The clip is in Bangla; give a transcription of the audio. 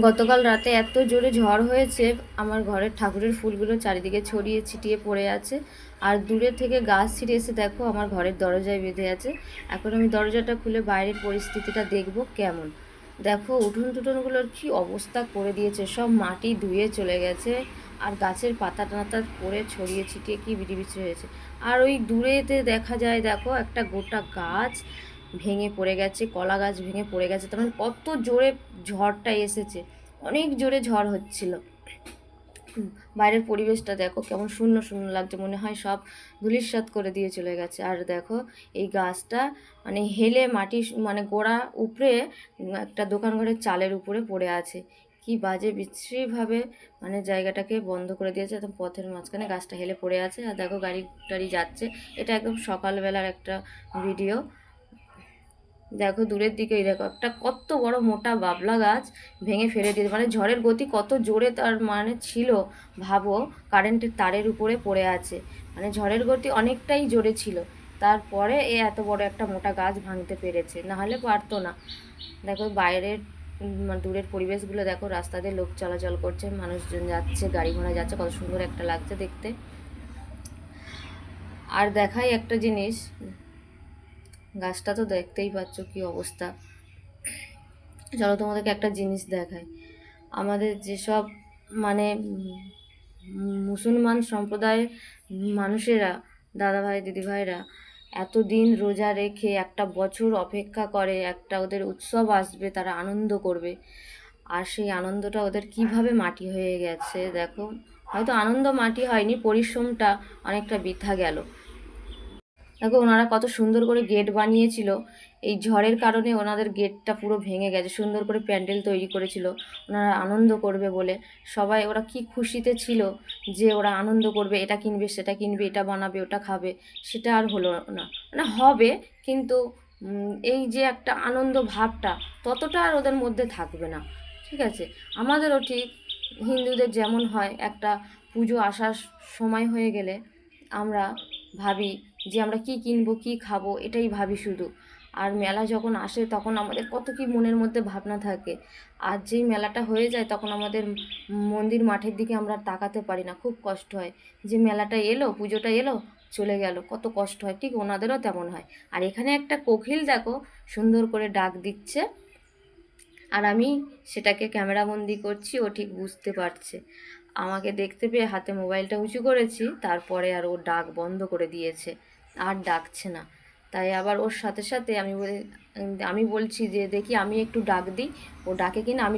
গতকাল রাতে এত জোরে ঝড় হয়েছে, আমার ঘরের ঠাকুরের ফুলগুলো চারিদিকে ছড়িয়ে ছিটিয়ে পড়ে আছে। আর দূরে থেকে গাছ ছিঁড়ে এসে দেখো আমার ঘরের দরজায় বেঁধে আছে। এখন আমি দরজাটা খুলে বাইরের পরিস্থিতিটা দেখব কেমন। দেখো উঠোন টুঠোনগুলোর কি অবস্থা করে দিয়েছে, সব মাটি ধুয়ে চলে গেছে। আর গাছের পাতা টাতা পড়ে ছড়িয়ে ছিটিয়ে কি বিড়িবিড়ি হয়েছে। আর ওই দূরেতে দেখা যায়, দেখো একটা গোটা গাছ ভেঙে পড়ে গেছে, কলা গাছ ভেঙে পড়ে গেছে। তার মানে কত জোরে ঝড়টা এসেছে, অনেক জোরে ঝড় হচ্ছিল। বাইরের পরিবেশটা দেখো কেমন শূন্য শূন্য লাগছে, মনে হয় সব ধূলিসাৎ করে দিয়ে চলে গেছে। আর দেখো এই গাছটা মানে হেলে মাটি মানে গোড়া উপরে একটা দোকান ঘরের চালের উপরে পড়ে আছে। কি বাজে বিশ্রীভাবে মানে জায়গাটাকে বন্ধ করে দিয়েছে, একদম পথের মাঝখানে গাছটা হেলে পড়ে আছে। আর দেখো গাড়ি টাড়ি যাচ্ছে। এটা একদম সকালবেলার একটা ভিডিও। দেখো দূরের দিকে দেখো একটা কত বড় মোটা বাবলা গাছ ভেঙে ফেলে দিয়েছে। মানে ঝড়ের গতি কত জোরে তার মানে ছিল, ভাবো। কারেন্টের তারের উপরে পড়ে আছে, মানে ঝড়ের গতি অনেকটাই জোরে ছিল। তারপরে এত বড় একটা মোটা গাছ ভাঙতে পেরেছে, না হলে পারতো না। দেখো বাইরের মানে দূরের পরিবেশগুলো দেখো, রাস্তা দিয়ে লোক চলাচল করছে, মানুষজন যাচ্ছে, গাড়ি ঘোড়া যাচ্ছে, কত সুন্দর একটা লাগছে দেখতে। আর দেখাই একটা জিনিস, গাছটা তো দেখতেই পাচ্ছ কি অবস্থা। চলো তোমাদেরকে একটা জিনিস দেখাই। আমাদের যেসব মানে মুসলমান সম্প্রদায়ের মানুষেরা, দাদাভাই দিদিভাইরা এতদিন রোজা রেখে একটা বছর অপেক্ষা করে, একটা ওদের উৎসব আসবে, তারা আনন্দ করবে। আর সেই আনন্দটা ওদের কিভাবে মাটি হয়ে গেছে দেখো। হয়তো আনন্দ মাটি হয়নি, পরিশ্রমটা অনেকটা বৃথা গেল। দেখো ওনারা কত সুন্দর করে গেট বানিয়েছিল, এই ঝড়ের কারণে ওনাদের গেটটা পুরো ভেঙে গেছে। সুন্দর করে প্যান্ডেল তৈরি করেছিল ওনারা আনন্দ করবে বলে। সবাই ওরা কি খুশিতে ছিল যে ওরা আনন্দ করবে, এটা কিনবে সেটা কিনবে, এটা বানাবে ওটা খাবে। সেটা আর হলো না, মানে হবে কিন্তু এই যে একটা আনন্দ ভাবটা ততটা আর ওদের মধ্যে থাকবে না। ঠিক আছে, আমাদেরও ঠিক হিন্দুদের যেমন হয়, একটা পুজো আসার সময় হয়ে গেলে আমরা ভাবি যে আমরা কি কিনবো কি খাবো, এটাই ভাবি শুধু। আর মেলা যখন আসে তখন আমাদের কত কি মনের মধ্যে ভাবনা থাকে। আর যেই মেলাটা হয়ে যায় তখন আমাদের মন্দির মাঠের দিকে আমরা তাকাতে পারি না, খুব কষ্ট হয় যে মেলাটা এলো, পুজোটা এলো, চলে গেল, কত কষ্ট হয়। ঠিক ওনাদেরও তেমন হয়। আর এখানে একটা কোকিল দেখো সুন্দর করে ডাক দিচ্ছে, আর আমি সেটাকে ক্যামেরাবন্দি করছি, ও ঠিক বুঝতে পারছে। আমাকে দেখতে পেয়ে হাতে মোবাইলটা উঁচু করেছি, তারপরে আর ও ডাক বন্ধ করে দিয়েছে, আর ডাকছে না। তাই আবার ওর সাথে সাথে আমি বলছি যে দেখি আমি একটু ডাক দিই, ও ডাকে কিনা আমি